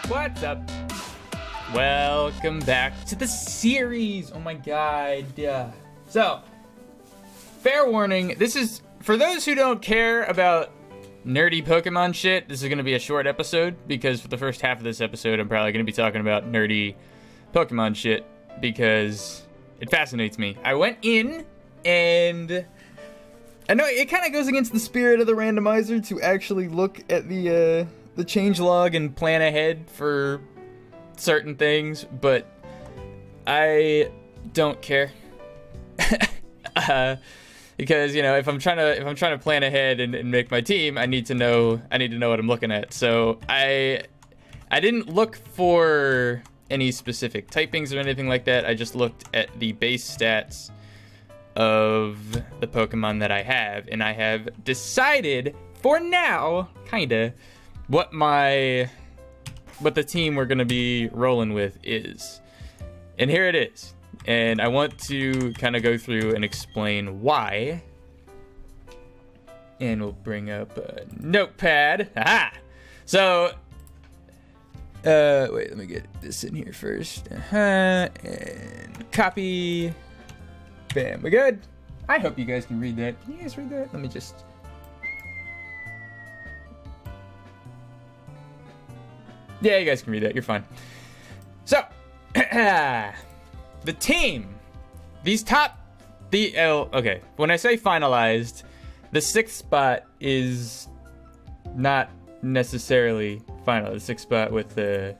What's up? Welcome back to the series. Oh my god. So, fair warning, this is, for those who don't care about nerdy Pokemon shit, this is going to be a short episode, because for the first half of this episode, I'm probably going to be talking about nerdy Pokemon shit, because it fascinates me. I went in, and I know it kind of goes against the spirit of the randomizer to actually look at the changelog and plan ahead for certain things, but I don't care. Because, you know, if I'm trying to plan ahead and make my team, I need to know what I'm looking at. So I didn't look for any specific typings or anything like that. I just looked at the base stats of the Pokemon that I have, and I have decided for now, kinda, what the team we're gonna be rolling with is. And here it is. And I want to kind of go through and explain why. And we'll bring up a notepad. Aha! So, wait, let me get this in here first. And copy. Bam, we good? I hope you guys can read that. Can you guys read that? Let me just... Yeah, you guys can read that. You're fine. So, the team. Okay. When I say finalized, the 6th spot is not necessarily final. The 6th spot with the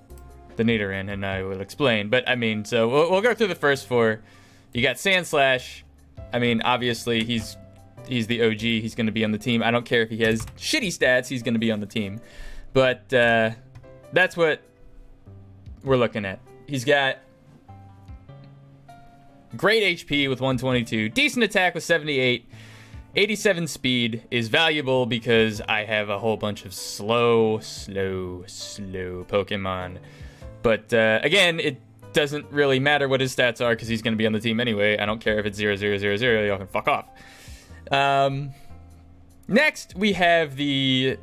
Nidoran, and I will explain. But, I mean, so we'll go through the first 4. You got Sandslash. I mean, obviously, he's the OG. He's going to be on the team. I don't care if he has shitty stats. He's going to be on the team. But, that's what we're looking at. He's got great HP with 122, decent attack with 78, 87 speed is valuable because I have a whole bunch of slow Pokemon. But again, it doesn't really matter what his stats are because he's going to be on the team anyway. I don't care if it's 0, 0, 0, 0. Y'all can fuck off. Next, we have the...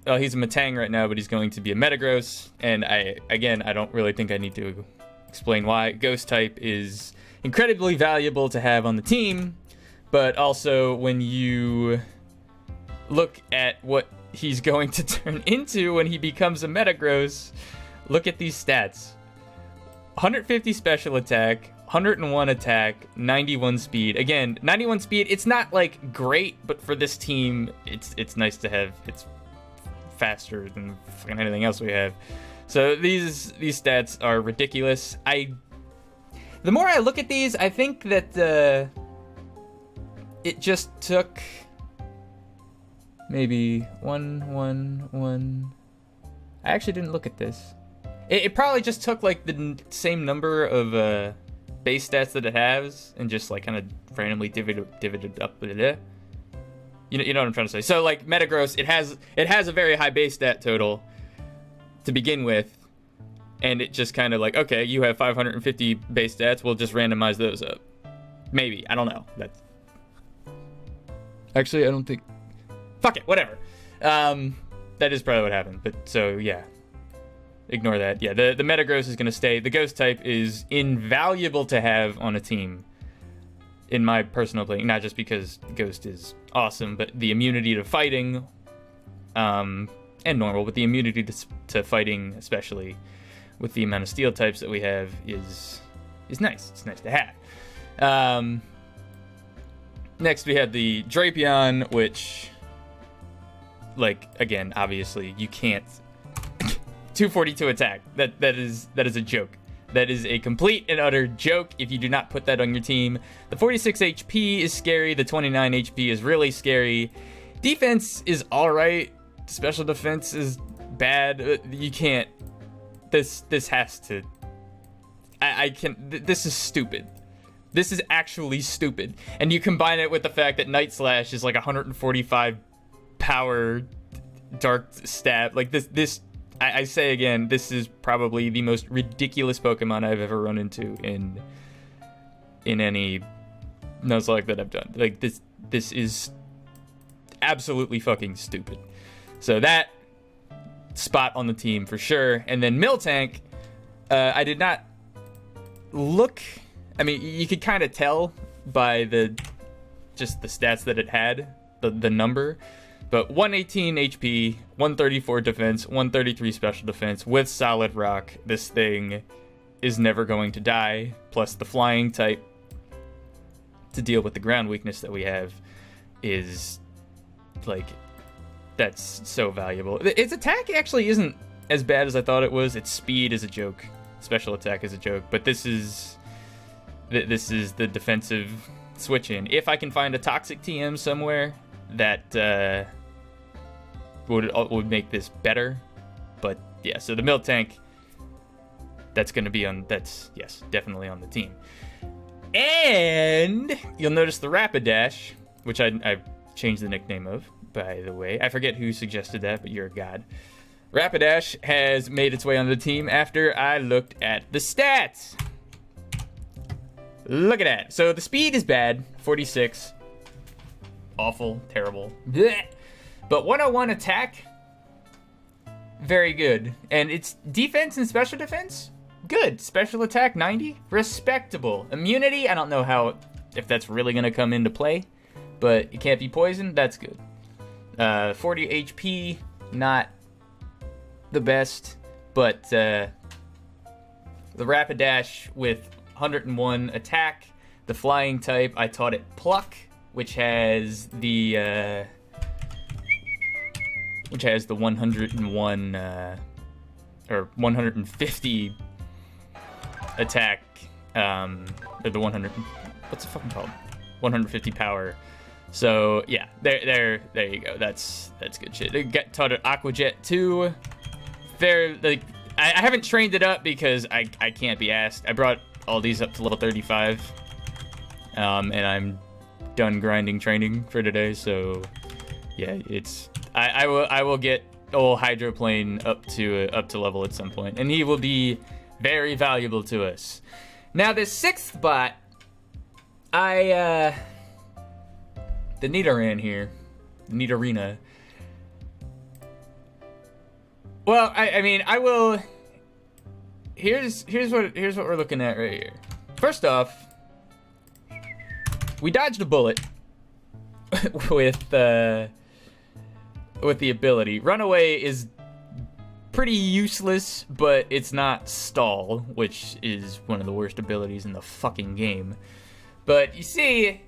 Well, he's a Metang right now, but he's going to be a Metagross. And I don't really think I need to explain why. Ghost type is incredibly valuable to have on the team, but also when you look at what he's going to turn into when he becomes a Metagross, look at these stats. 150 special attack, 101 attack, 91 speed. Again, 91 speed, it's not like great, but for this team, it's nice to have. It's faster than fucking anything else we have. So these stats are ridiculous. The more I look at these, I think that it just took maybe one. I actually didn't look at this. It probably just took like the same number of base stats that it has and just like kind of randomly divided up. You know what I'm trying to say. So like Metagross, it has a very high base stat total to begin with, and it just kind of like, okay, you have 550 base stats, we'll just randomize those up. Maybe, I don't know. That's actually, I don't think. Fuck it, whatever. That is probably what happened. But so yeah, ignore that. Yeah, the Metagross is gonna stay. The Ghost type is invaluable to have on a team. In my personal opinion, not just because Ghost is awesome, but the immunity to fighting, and normal, but the immunity to fighting, especially with the amount of steel types that we have, is nice. It's nice to have. Next, we have the Drapion, which, like, again, obviously, you can't 242 attack. That is a joke. That is a complete and utter joke if you do not put that on your team. The 46 HP is scary. The 29 HP is really scary. Defense is alright. Special defense is bad. You can't... This has to... This is stupid. This is actually stupid. And you combine it with the fact that Night Slash is like 145 power dark stab. Like this I say again, this is probably the most ridiculous Pokemon I've ever run into in any Nuzlocke that I've done. Like this is absolutely fucking stupid. So that spot on the team for sure. And then Miltank, I did not look. I mean, you could kind of tell by just the stats that it had, the number. But 118 HP, 134 defense, 133 special defense with solid rock. This thing is never going to die. Plus the flying type to deal with the ground weakness that we have is like, that's so valuable. Its attack actually isn't as bad as I thought it was. Its speed is a joke. Special attack is a joke. But this is the defensive switch in. If I can find a toxic TM somewhere that would make this better. But yeah, so the Miltank, that's going to be yes, definitely on the team. And you'll notice the Rapidash, which I changed the nickname of, by the way. I forget who suggested that, but you're a god. Rapidash has made its way on the team after I looked at the stats. Look at that. So the speed is bad, 46. Awful, terrible. Blech. But 101 attack, very good. And its defense and special defense, good. Special attack, 90, respectable. Immunity, I don't know if that's really going to come into play, but it can't be poisoned, that's good. 40 HP, not the best, but the Rapidash with 101 attack, the flying type, I taught it Pluck, which has the 101 or 150 attack, or the 100, what's it fucking called? 150 power. So yeah, there you go. That's good shit. I taught it Aqua Jet 2. I haven't trained it up because I can't be asked. I brought all these up to level 35, and I'm done grinding training for today. So yeah, I will get old Hydroplane up to level at some point, and he will be very valuable to us. Now this sixth bot, the Nidoran here, the Nidorina. Well, I mean, I will. Here's what we're looking at right here. First off, we dodged a bullet with the ability. Runaway is pretty useless, but it's not stall, which is one of the worst abilities in the fucking game. But you see,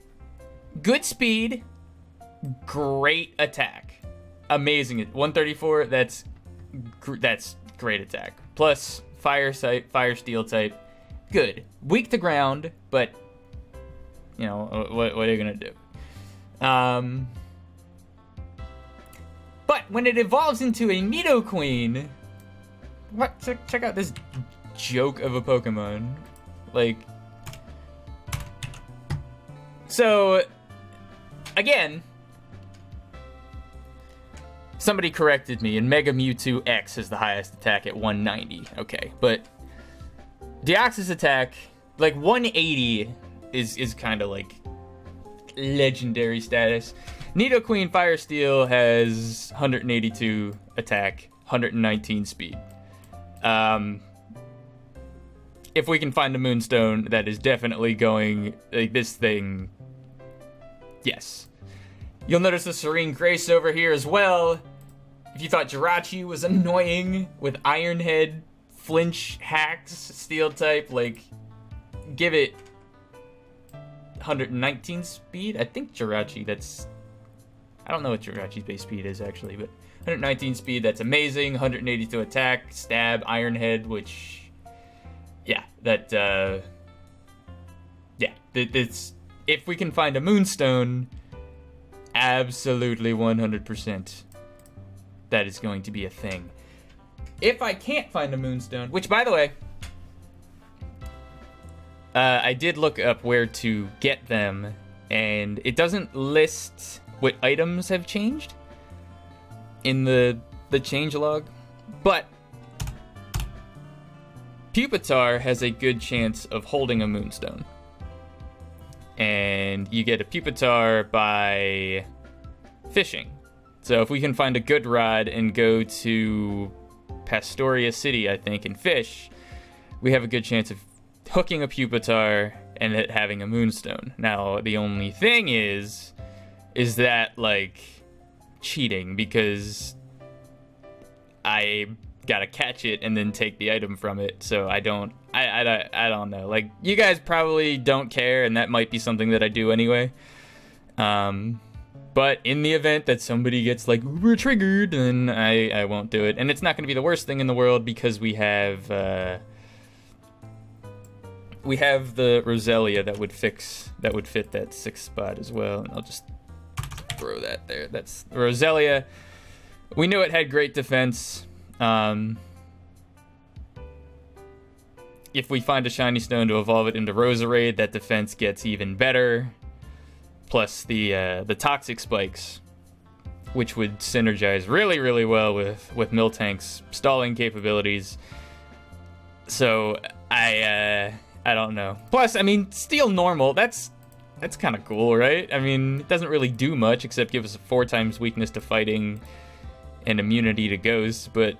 good speed, great attack, amazing. 134. That's great attack. Plus fire type, fire steel type, good. Weak to ground, but you know what are you gonna do? But when it evolves into a Nidoqueen, check out this joke of a Pokemon. Like, so again, somebody corrected me, and Mega Mewtwo X is the highest attack at 190. Okay, but Deoxys attack, like 180 is kind of like legendary status. Nidoqueen Fire Steel has 182 attack, 119 speed. If we can find a Moonstone, that is definitely going, like, this thing, yes. You'll notice the Serene Grace over here as well. If you thought Jirachi was annoying with Iron Head, flinch, hacks, steel type, like, give it 119 speed. I think Jirachi, I don't know what Jirachi's base speed is actually, but 119 speed, that's amazing. 182 attack, stab, Iron Head, which, yeah, it's, if we can find a Moonstone, absolutely 100%. That is going to be a thing. If I can't find a Moonstone, which, by the way, I did look up where to get them, and it doesn't list what items have changed in the changelog, but Pupitar has a good chance of holding a Moonstone. And you get a Pupitar by fishing. So if we can find a good rod and go to Pastoria City, I think, and fish, we have a good chance of hooking a Pupitar and it having a Moonstone. Now, the only thing is that, like, cheating, because I gotta catch it and then take the item from it, so I don't know. Like, you guys probably don't care, and that might be something that I do anyway. But in the event that somebody gets, like, uber triggered, then I won't do it. And it's not going to be the worst thing in the world, because we have the Roselia that would fit that 6th spot as well. And I'll just throw that there. That's Roselia. We knew it had great defense. If we find a shiny stone to evolve it into Roserade, that defense gets even better. Plus the toxic spikes, which would synergize really, really well with Miltank's stalling capabilities. So I don't know. Plus, I mean, Steel Normal, that's kind of cool, right? I mean, it doesn't really do much except give us a 4 times weakness to fighting and immunity to ghosts, but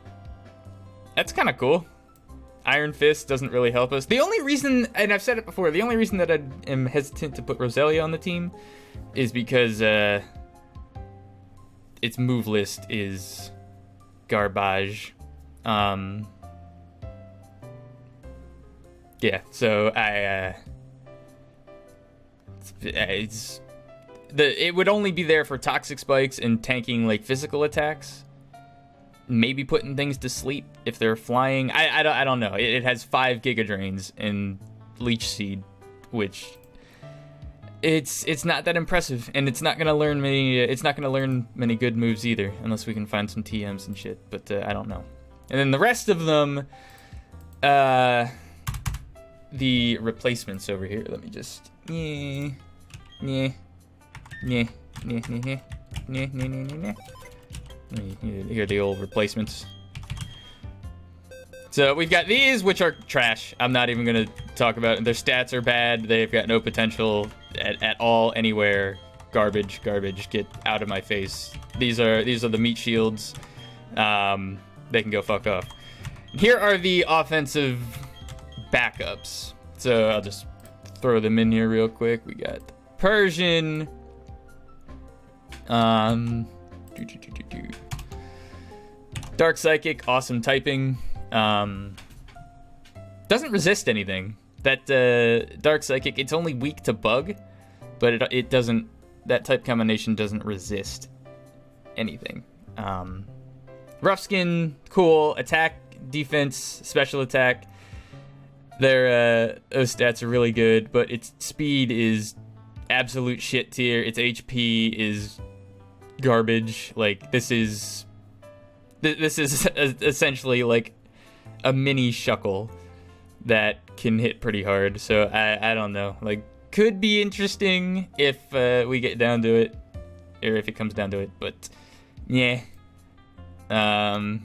that's kind of cool. Iron Fist doesn't really help us. The only reason, and I've said it before, the only reason that I am hesitant to put Roselia on the team is because its move list is garbage. Yeah, so it would only be there for toxic spikes and tanking, like, physical attacks. Maybe putting things to sleep if they're flying. I don't know. It has 5 Giga Drains and Leech Seed, which it's not that impressive, and it's not gonna learn many good moves either, unless we can find some TMs and shit. But I don't know. And then the rest of them, the replacements over here. Let me just Here are the old replacements. So we've got these, which are trash. I'm not even going to talk about it. Their stats are bad. They've got no potential at all, anywhere. Garbage. Get out of my face. These are the meat shields. They can go fuck off. Here are the offensive backups. So I'll just throw them in here real quick. We got Persian. Dark Psychic, awesome typing. Doesn't resist anything. That Dark Psychic, it's only weak to bug, but it doesn't. That type combination doesn't resist anything. Rough Skin, cool. Attack, defense, special attack. Those stats are really good, but its speed is absolute shit tier. Its HP is garbage. Like, this is essentially like a mini Shuckle that can hit pretty hard. So I don't know. Like, could be interesting if we get down to it, or if it comes down to it. But yeah. And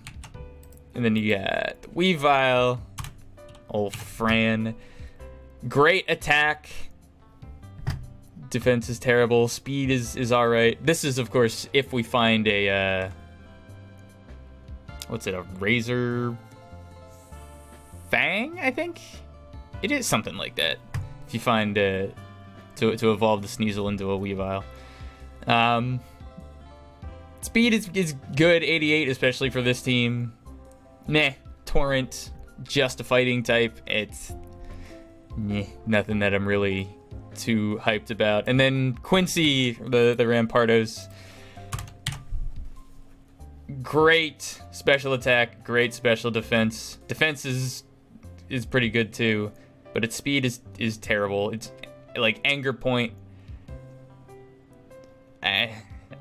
then you got Weavile, old Fran. Great attack. Defense is terrible. Speed is alright. This is, of course, if we find a what's it, a Razor Fang, I think? It is something like that. If you find to evolve the Sneasel into a Weavile. Speed is good, 88, especially for this team. Meh. Torrent, just a fighting type. It's nothing that I'm really too hyped about. And then Quincy, the Rampardos. Great special attack, great special defense. Defense is pretty good too, but its speed is terrible. It's like Anger Point. I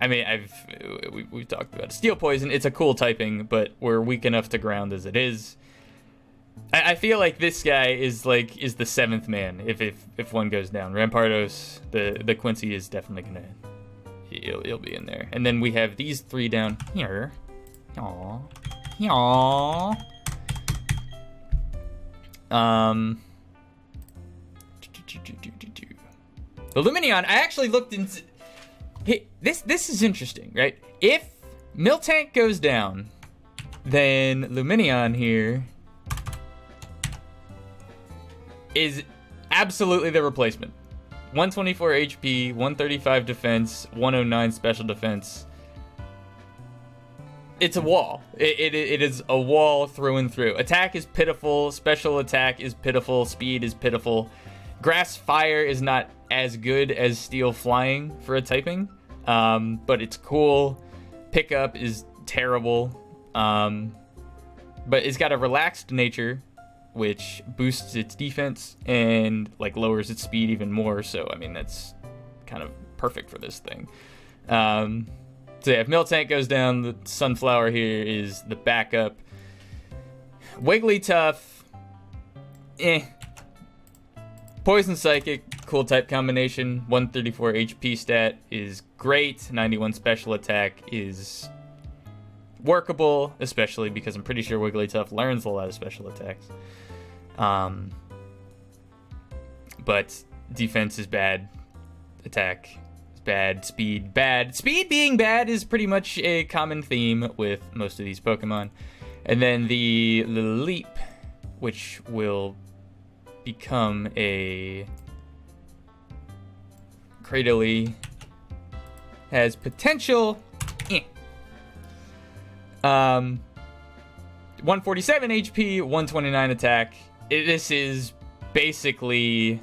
mean, we've talked about it. Steel Poison. It's a cool typing, but we're weak enough to ground as it is. I feel like this guy is the 7th man if one goes down. Rampardos, the Quincy is definitely gonna he'll be in there. And then we have these 3 down here. Aww. The Lumineon, I actually looked into. Hey, this is interesting, right? If Miltank goes down, then Luminion here is absolutely the replacement. 124 HP, 135 defense, 109 special defense. It's a wall. It is a wall through and through. Attack is pitiful. Special attack is pitiful. Speed is pitiful. Grass Fire is not as good as Steel Flying for a typing, but it's cool. Pickup is terrible, but it's got a relaxed nature, which boosts its defense and like lowers its speed even more. So I mean that's kind of perfect for this thing. So yeah, if Miltank goes down, the Sunflower here is the backup. Wigglytuff, Poison Psychic, cool type combination. 134 HP stat is great. 91 special attack is workable, especially because I'm pretty sure Wigglytuff learns a lot of special attacks. But defense is bad. Attack is bad. Speed bad. Speed being bad is pretty much a common theme with most of these Pokemon. And then the Leap, which will become a Cradily, has potential. 147 HP, 129 attack. This is basically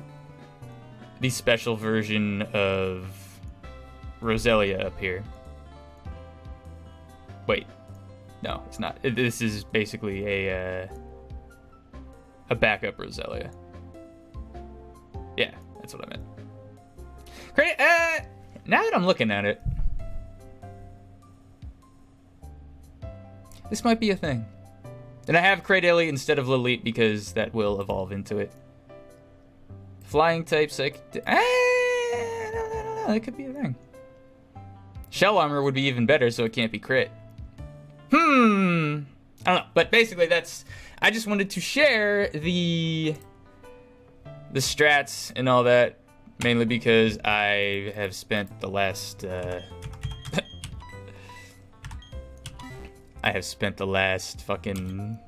the special version of Roselia up here. Wait, no, it's not. This is basically a backup Roselia. Yeah, that's what I meant. Great. Now that I'm looking at it, this might be a thing. And I have Cradily instead of Lilith because that will evolve into it. Flying types, I don't know, that could be a thing. Shell Armor would be even better, so it can't be crit. I don't know, but basically I just wanted to share the strats and all that, mainly because I have spent the last fucking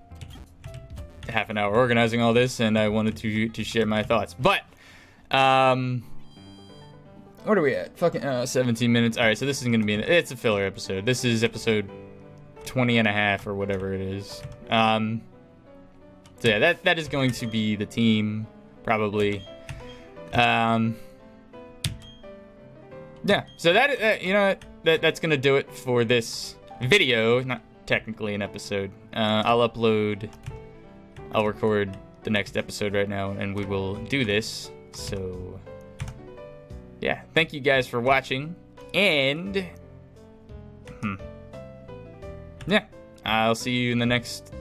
half an hour organizing all this, and I wanted to share my thoughts. But what are we at? Fucking 17 minutes. All right, so this is gonna be it's a filler episode. This is episode 20 and a half or whatever it is. So yeah, that is going to be the team probably. Yeah, so that's gonna do it for this video. Not technically an episode. I'll record the next episode right now, and we will do this. So yeah, thank you guys for watching, and yeah, I'll see you in the next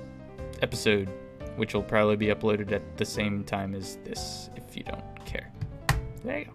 episode, which will probably be uploaded at the same time as this, if you don't care. There you go.